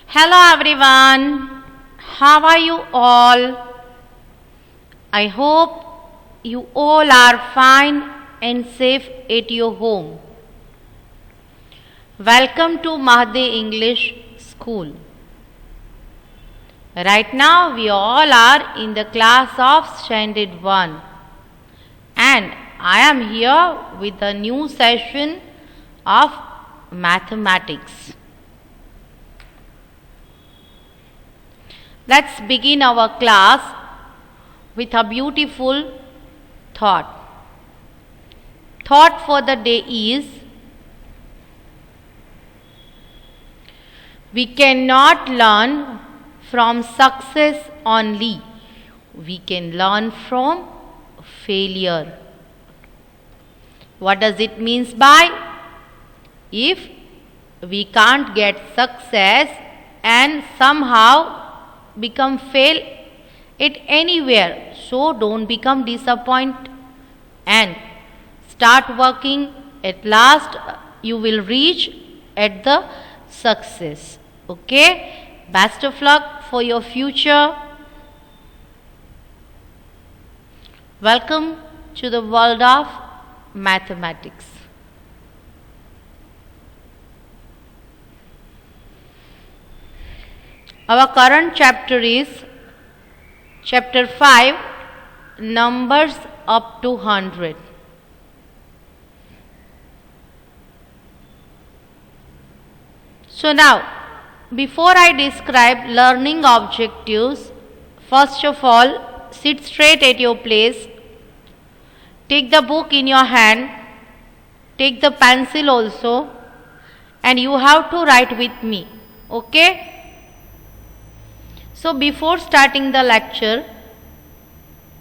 Hello everyone, how are you all? I hope you all are fine and safe at your home. Welcome to Mahdi English School. Right now we all are in the class of Standard 1 and I am here with a new session of mathematics. Let's begin our class with a beautiful thought. Thought for the day is, we cannot learn from success only. We can learn from failure. What does it mean by? If we can't get success and somehow become fail it anywhere, so don't become disappointed and start working. At last you will reach at the success. Okay, best of luck for your future. Welcome to the world of mathematics. Our current chapter is chapter 5, numbers up to 100. So now, before I describe learning objectives, first of all, sit straight at your place, take the book in your hand, take the pencil also, and you have to write with me, okay? So before starting the lecture,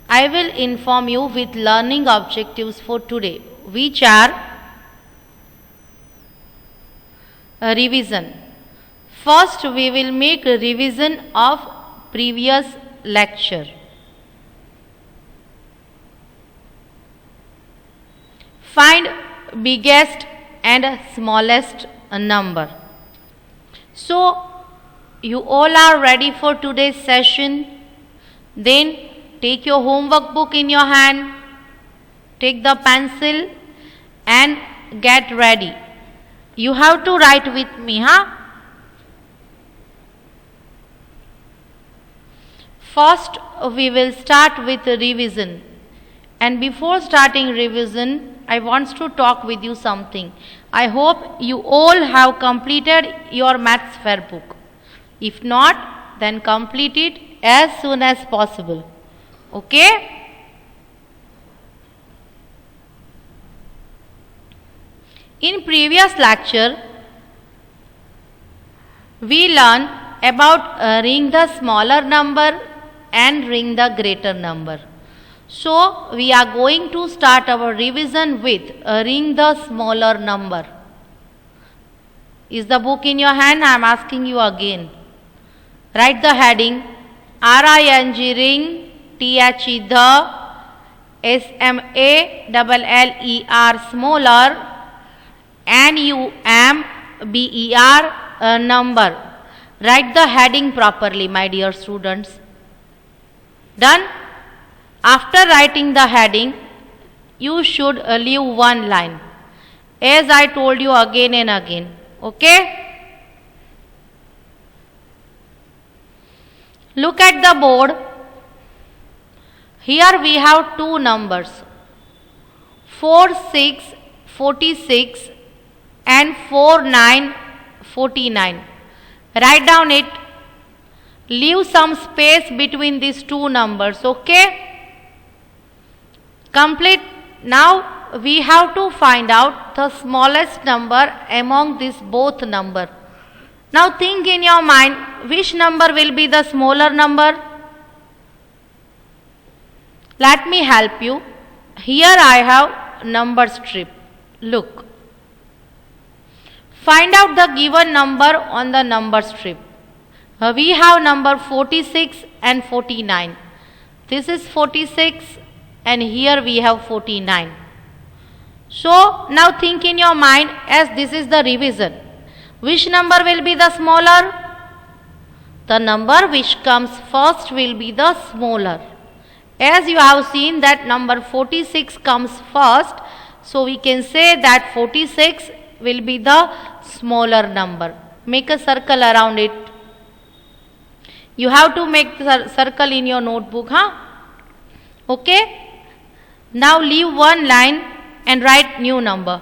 I will inform you with learning objectives for today, which are a revision. First, we will make a revision of previous lecture. Find biggest and smallest number. So, you all are ready for today's session? Then take your homework book in your hand, take the pencil and get ready. You have to write with me, huh? First, we will start with revision. And before starting revision, I want to talk with you something. I hope you all have completed your maths fair book. If not, then complete it as soon as possible. Okay? In previous lecture, we learned about ring the smaller number and ring the greater number. So, we are going to start our revision with ring the smaller number. Is the book in your hand? I am asking you again. Write the heading RING ring, THE the, SMALLER smaller, NUMBER number. Write the heading properly, my dear students. Done? After writing the heading, you should leave one line, as I told you again and again. Okay? Look at the board. Here we have two numbers, 4646 and 4949. Write down it. Leave some space between these two numbers, okay? Complete. Now we have to find out the smallest number among these both numbers. Now think in your mind, which number will be the smaller number? Let me help you. Here I have number strip. Look. Find out the given number on the number strip. We have number 46 and 49. This is 46 and here we have 49. So now think in your mind, as this is the revision. Which number will be the smaller? The number which comes first will be the smaller. As you have seen that number 46 comes first, so we can say that 46 will be the smaller number. Make a circle around it. You have to make the circle in your notebook, Okay? Now leave one line and write new number.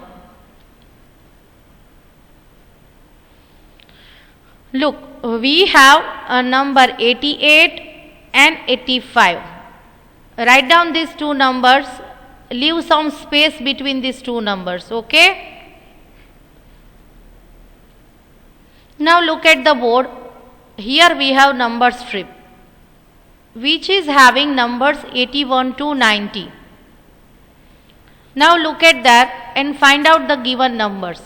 Look, we have a number 88 and 85. Write down these two numbers. Leave some space between these two numbers, okay? Now look at the board. Here we have number strip, which is having numbers 81 to 90. Now look at that and find out the given numbers.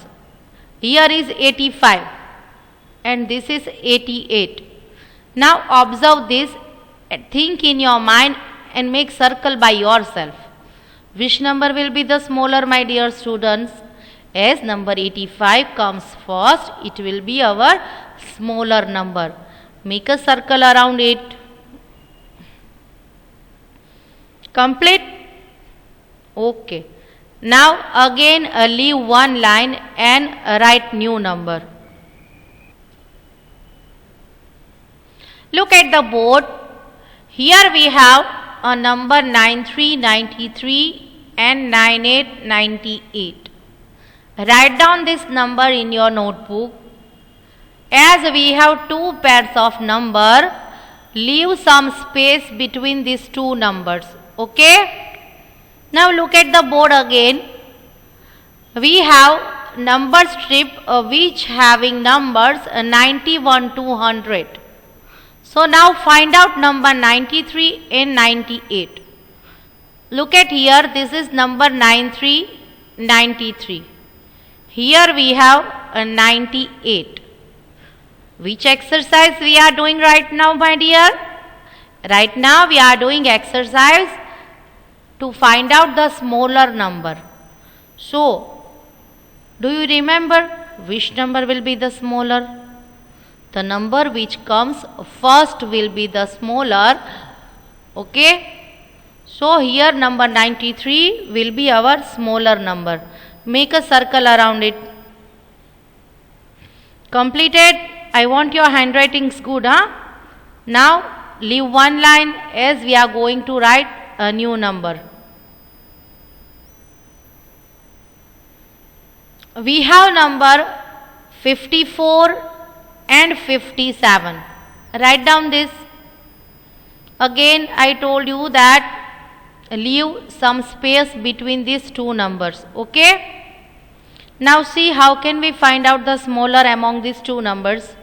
Here is 85 and this is 88. Now observe this, think in your mind and make circle by yourself. Which number will be the smaller, my dear students? As number 85 comes first, it will be our smaller number. Make a circle around it. Complete? Okay. Now again leave one line and write new number. Look at the board. Here we have a number 9393 and 9898. Write down this number in your notebook. As we have two pairs of number, leave some space between these two numbers. Okay? Now look at the board again. We have number strip which having numbers 91 to 100. So now find out number 93 and 98. Look at here, this is number 93. Here we have a 98. Which exercise we are doing right now, my dear? Right now we are doing exercise to find out the smaller number. So, do you remember which number will be the smaller? The number which comes first will be the smaller. Okay? So here number 93 will be our smaller number. Make a circle around it. Completed? I want your handwriting's good, Now leave one line as we are going to write a new number. We have number 54 and 57. Write down this. Again I told you that leave some space between these two numbers. Okay? Now see how can we find out the smaller among these two numbers.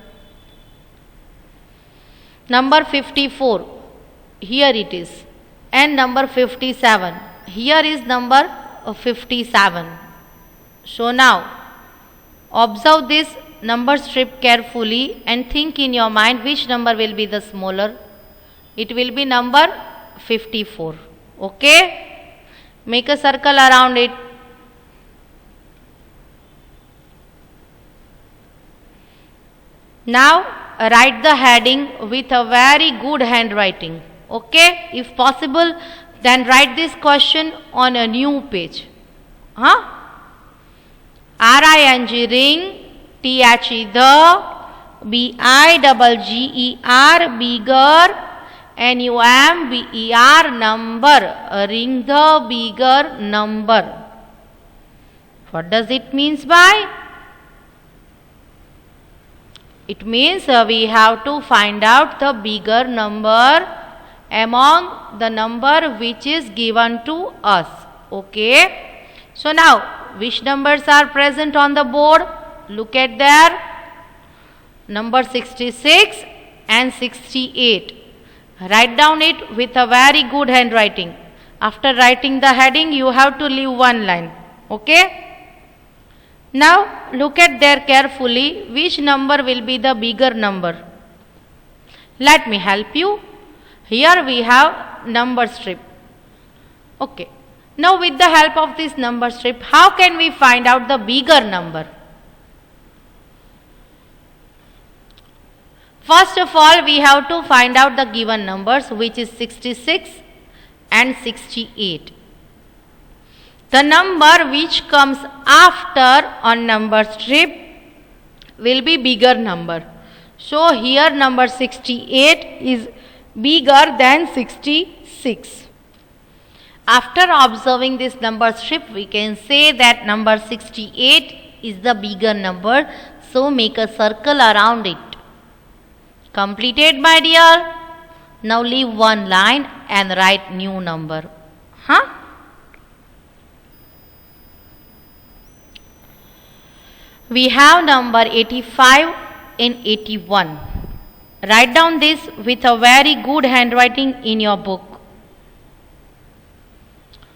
Number 54, here it is, and number 57, here is number 57. So now observe this number strip carefully and think in your mind which number will be the smaller. It will be number 54. Okay? Make a circle around it. Now write the heading with a very good handwriting. Okay? If possible, then write this question on a new page. R-I-N-G ring, T-H-E the, B-I-G-G-E-R bigger, N-U-M-B-E-R number, ring the bigger number. What does it means by? It means we have to find out the bigger number among the number which is given to us. Okay. So now which numbers are present on the board? Look at there. Number 66 and 68. Write down it with a very good handwriting. After writing the heading, you have to leave one line. Okay. Now look at there carefully, which number will be the bigger number. Let me help you. Here we have number strip. Okay. Now with the help of this number strip, how can we find out the bigger number? First of all, we have to find out the given numbers, which is 66 and 68. The number which comes after on number strip will be bigger number. So here number 68 is bigger than 66. After observing this number strip, we can say that number 68 is the bigger number. So make a circle around it. Completed, my dear? Now leave one line and write new number. We have number 85 and 81. Write down this with a very good handwriting in your book.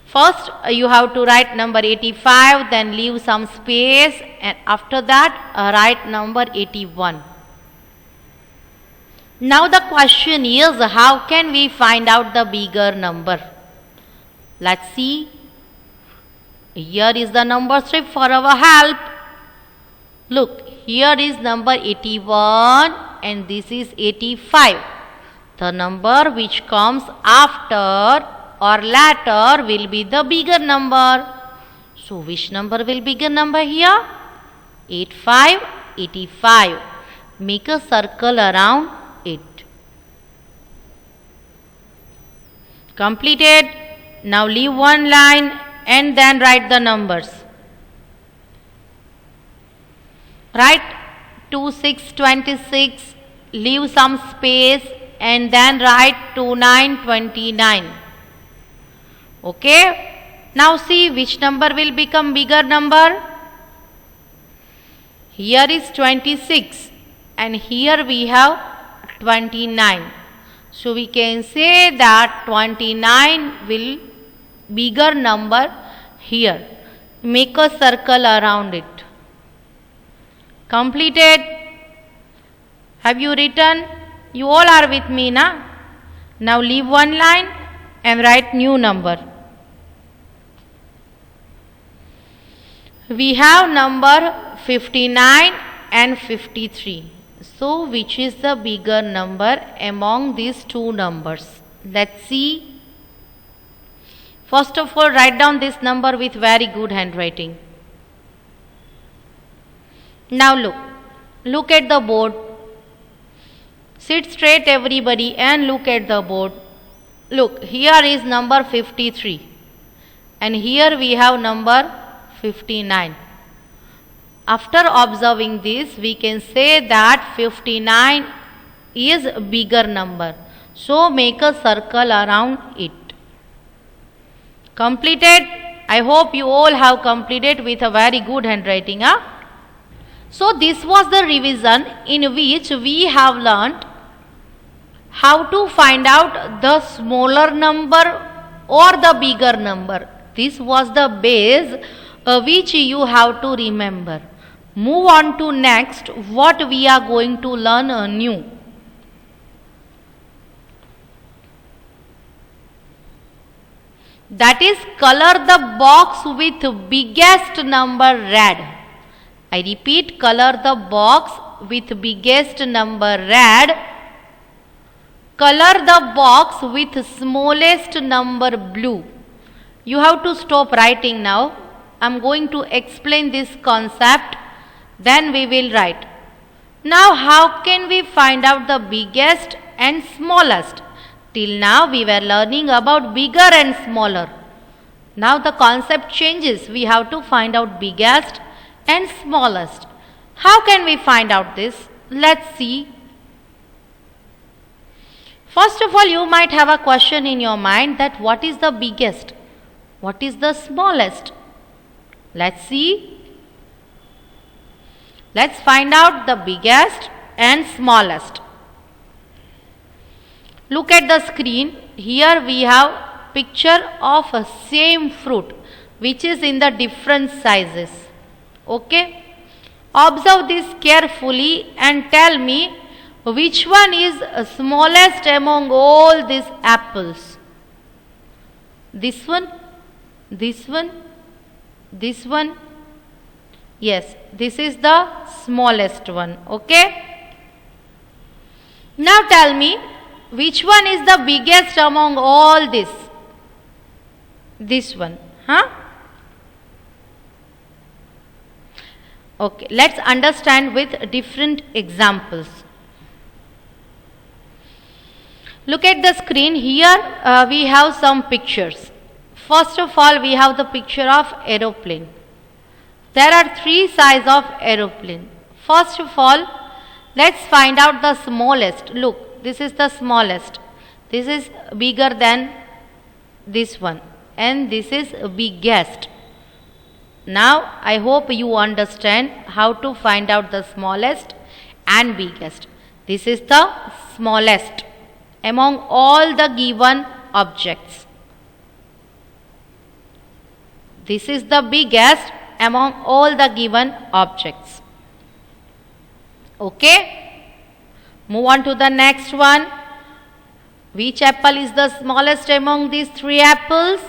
First, you have to write number 85, then leave some space, and after that, write number 81. Now the question is, how can we find out the bigger number? Let's see. Here is the number strip for our help. Look, here is number 81 and this is 85. The number which comes after or later will be the bigger number. So which number will be bigger number here? 85, 85. Make a circle around it. Completed. Now leave one line and then write the numbers. Write 2626, leave some space and then write 2929. Okay. Now see which number will become bigger number. Here is 26 and here we have 29. So we can say that 29 will bigger number here. Make a circle around it. Completed. Have you written? You all are with me, na? Now leave one line and write new number. We have number 59 and 53. So which is the bigger number among these two numbers? Let's see. First of all, write down this number with very good handwriting. Now look at the board. Sit straight everybody and look at the board. Look, here is number 53 and here we have number 59. After observing this, we can say that 59 is a bigger number. So make a circle around it. Completed? I hope you all have completed with a very good handwriting. So this was the revision in which we have learnt how to find out the smaller number or the bigger number. This was the base which you have to remember. Move on to next, what we are going to learn new. That is, color the box with biggest number red. I repeat, color the box with biggest number red. Color the box with smallest number blue. You have to stop writing now. I am going to explain this concept. Then we will write. Now how can we find out the biggest and smallest? Till now we were learning about bigger and smaller. Now the concept changes. We have to find out biggest and smallest. How can we find out this? Let's see. First of all, you might have a question in your mind that what is the biggest? What is the smallest? Let's see. Let's find out the biggest and smallest. Look at the screen. Here we have picture of a same fruit which is in the different sizes. Okay. Observe this carefully and tell me which one is smallest among all these apples. This one, this one, this one. Yes, this is the smallest one. Okay. Now tell me, which one is the biggest among all this? This one, huh? Okay, let's understand with different examples. Look at the screen. Here we have some pictures. First of all, we have the picture of aeroplane. There are three sizes of aeroplane. First of all, let's find out the smallest. Look, this is the smallest. This is bigger than this one, and this is biggest. Now, I hope you understand how to find out the smallest and biggest. This is the smallest among all the given objects. This is the biggest among all the given objects. Okay? Move on to the next one. Which apple is the smallest among these three apples?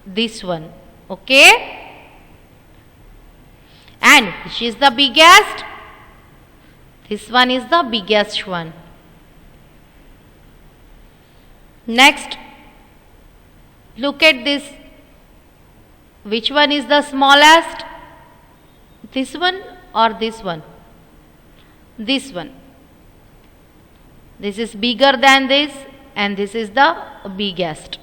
This one. Okay? And which is the biggest? This one is the biggest one. Next, look at this. Which one is the smallest? This one or this one? This one. This is bigger than this, and this is the biggest.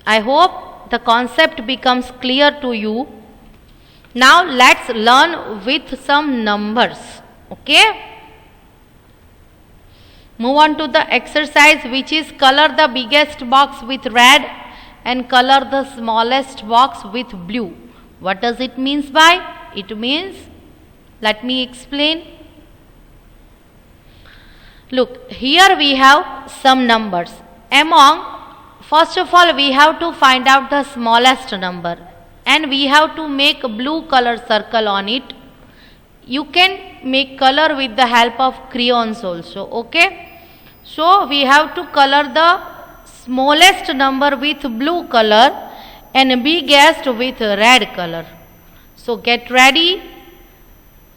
I hope the concept becomes clear to you. Now let's learn with some numbers. Okay? Move on to the exercise, which is color the biggest box with red and color the smallest box with blue. What does it means by? It means, let me explain. Look, here we have some numbers. First of all, we have to find out the smallest number, and we have to make a blue color circle on it. You can make color with the help of crayons also. Okay? So we have to color the smallest number with blue color and biggest with red color. So get ready.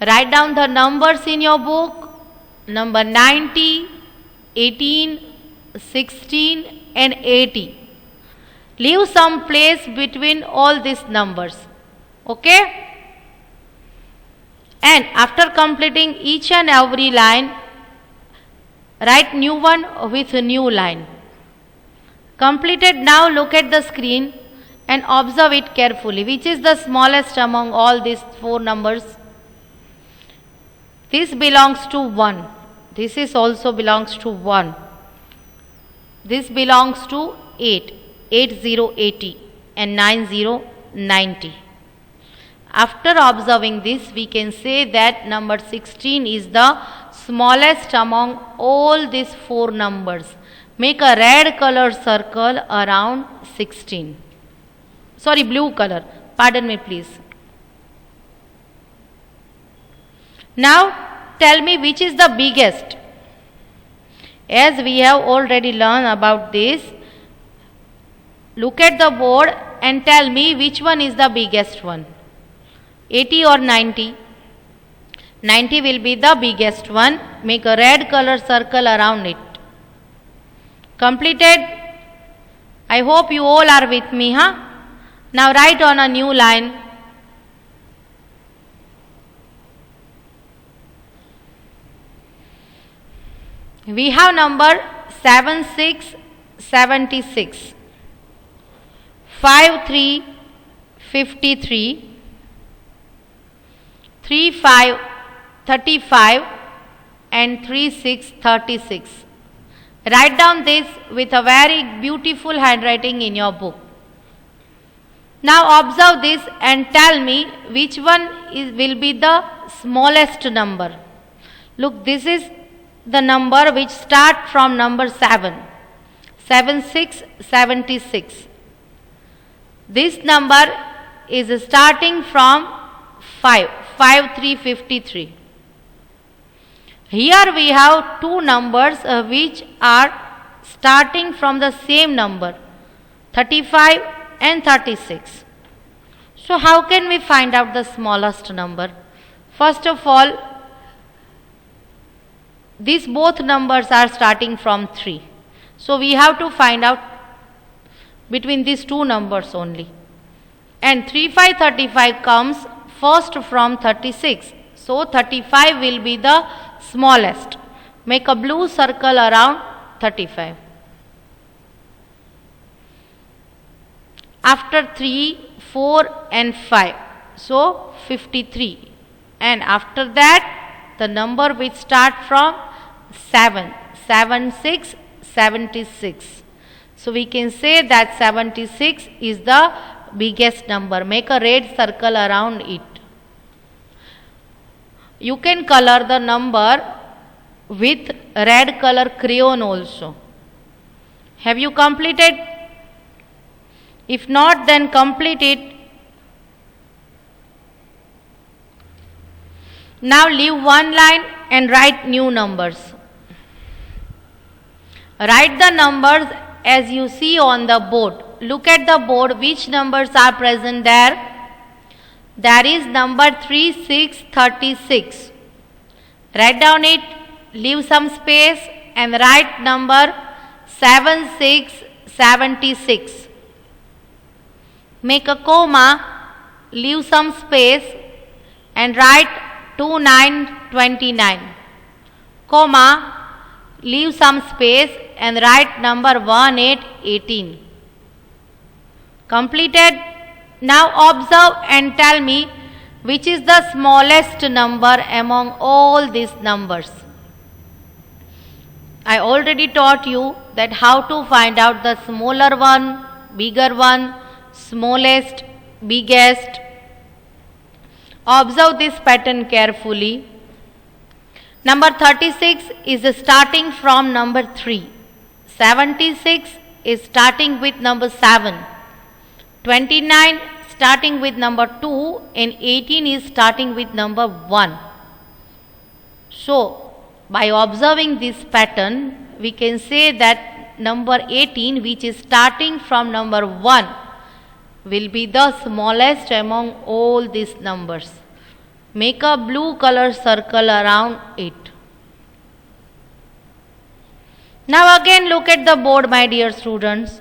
Write down the numbers in your book. Number 90, 18, 16 and 80. Leave some place between all these numbers. Okay? And after completing each and every line, write new one with a new line. Completed. Now look at the screen and observe it carefully. Which is the smallest among all these four numbers? This belongs to 1. This is also belongs to 1. This belongs to 8. 8080 and 9090. After observing this, we can say that number 16 is the smallest among all these four numbers. Make a red color circle around 16. Sorry, blue color. Pardon me, please. Now, tell me which is the biggest. As we have already learned about this, look at the board and tell me which one is the biggest one. 80 or 90? 90 will be the biggest one. Make a red color circle around it. Completed? I hope you all are with me, huh? Now write on a new line. We have number 7676, 5353, 3535 and 3636. Write down this with a very beautiful handwriting in your book. Now observe this and tell me which one will be the smallest number. Look, this is the number which start from number 7. 7676. This number is starting from 5353. Here we have two numbers which are starting from the same number, 35 and 36. So how can we find out the smallest number? First of all, these both numbers are starting from 3. So we have to find out between these two numbers only. And 3535 comes first from 36. So 35 will be the smallest. Make a blue circle around 35. After 3, 4 and 5. So 53. And after that the number which start from 7. 7, 6, 76. So we can say that 76 is the biggest number. Make a red circle around it. You can color the number with red color crayon also. Have you completed? If not, then complete it. Now leave one line and write new numbers. Write the numbers as you see on the board. Look at the board, which numbers are present there. There is number 3636. Write down it, leave some space and write number 7676. Make a comma, leave some space and write 2929. Comma, leave some space and write number 1818. Completed? Now observe and tell me which is the smallest number among all these numbers. I already taught you that how to find out the smaller one, bigger one, smallest, biggest. Observe this pattern carefully. Number 36 is starting from number 3. 76 is starting with number 7. 29 starting with number 2 and 18 is starting with number 1. So, by observing this pattern, we can say that number 18, which is starting from number 1, will be the smallest among all these numbers. Make a blue color circle around it. Now again look at the board, my dear students,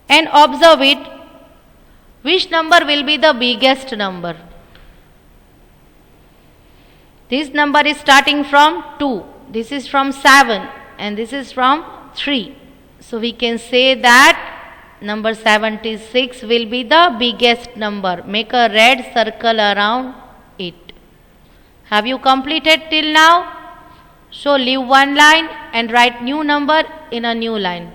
and observe it. Which number will be the biggest number? This number is starting from 2, this is from 7 and this is from 3. So we can say that number 76 will be the biggest number. Make a red circle around it. Have you completed till now? So leave one line and write new number in a new line.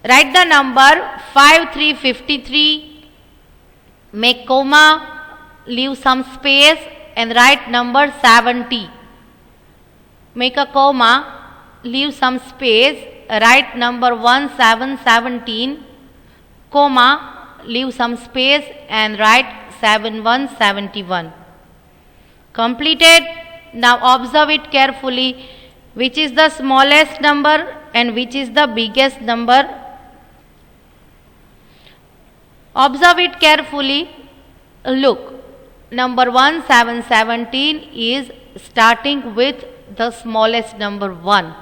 Write the number 5353. Make comma, leave some space and write number 70. Make a comma, leave some space, write number 1717, comma, leave some space and write 7171. Completed? Now observe it carefully. Which is the smallest number and which is the biggest number? Observe it carefully. Look, number 1717 is starting with the smallest number 1.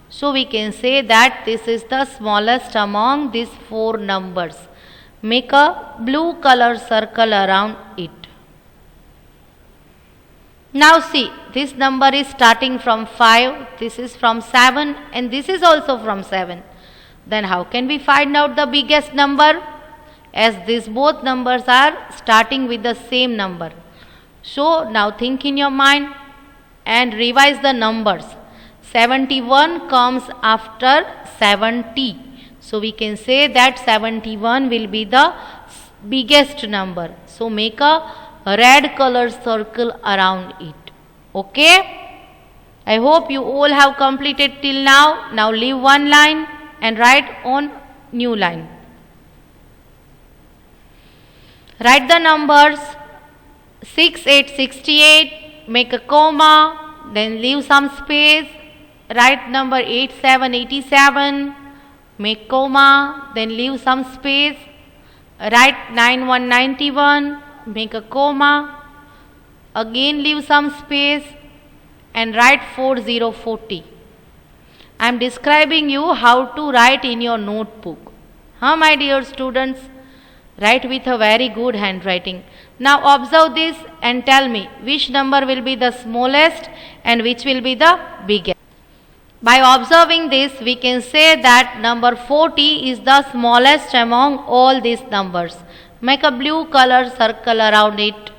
So we can say that this is the smallest among these 4 numbers. Make a blue color circle around it. Now see, this number is starting from 5, this is from 7 and this is also from 7. Then how can we find out the biggest number? As these both numbers are starting with the same number. So now think in your mind and revise the numbers. 71 comes after 70. So we can say that 71 will be the biggest number. So make a red color circle around it. Okay? I hope you all have completed till now. Now leave one line and write on new line. Write the numbers 6868, make a comma, then leave some space, write number 8787, make comma, then leave some space, write 9191, make a comma, Again leave some space and write 4040. I am describing you how to write in your notebook. My dear students, write with a very good handwriting. Now observe this and tell me which number will be the smallest and which will be the biggest. By observing this, we can say that number 40 is the smallest among all these numbers. Make a blue color circle around it.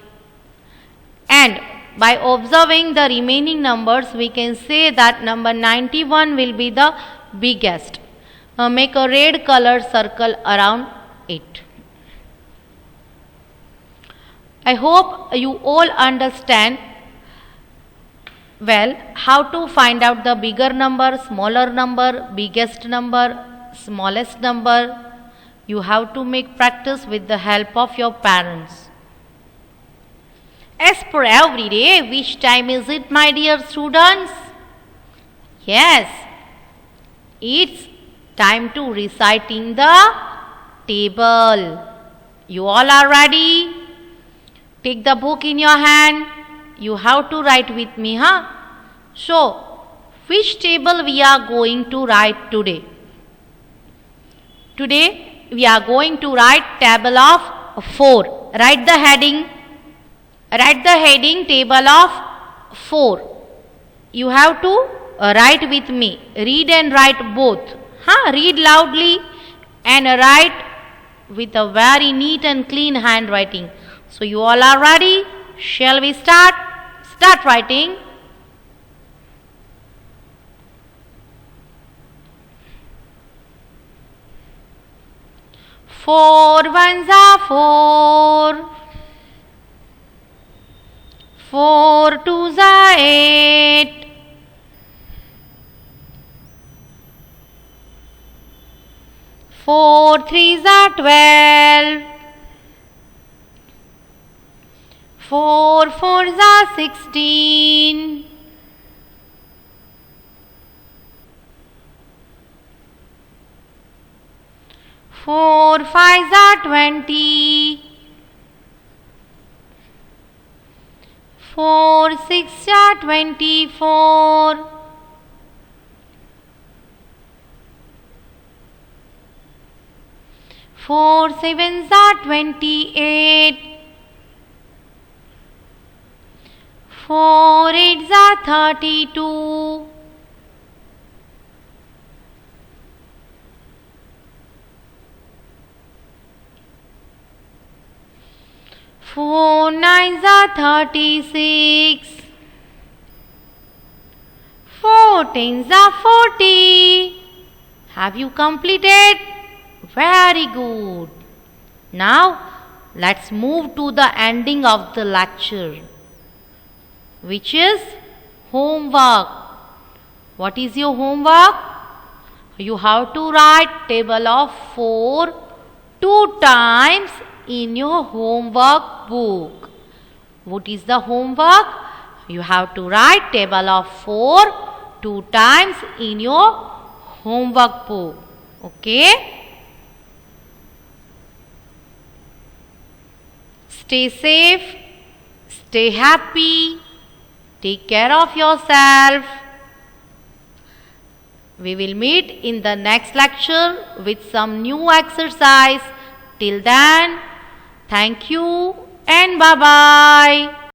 And by observing the remaining numbers, we can say that number 91 will be the biggest. Make a red color circle around it. I hope you all understand well how to find out the bigger number, smaller number, biggest number, smallest number. You have to make practice with the help of your parents. As per every day, which time is it, my dear students? Yes, it's time to reciting the table. You all are ready? Take the book in your hand. You have to write with me, So, which table we are going to write today? Today, we are going to write table of 4. Write the heading. Write the heading table of 4. You have to write with me. Read and write both. Read loudly and write with a very neat and clean handwriting. So you all are ready? Shall we start? Start writing. Four ones are 4. 4 twos are 8. 4 threes are 12. 4 fours are 16. 4 fives are 20. 4 sixes are 24. 4 sevens are 28. 4 eights are 32. 4 nines are 36. 4 tens are 40. Have you completed? Very good. Now let's move to the ending of the lecture, which is homework. What is your homework? You have to write table of 4 2 times in your homework book. What is the homework? You have to write table of 4 2 times in your homework book. Okay? Stay safe, stay happy, take care of yourself. We will meet in the next lecture with some new exercise. Till then, thank you and bye-bye.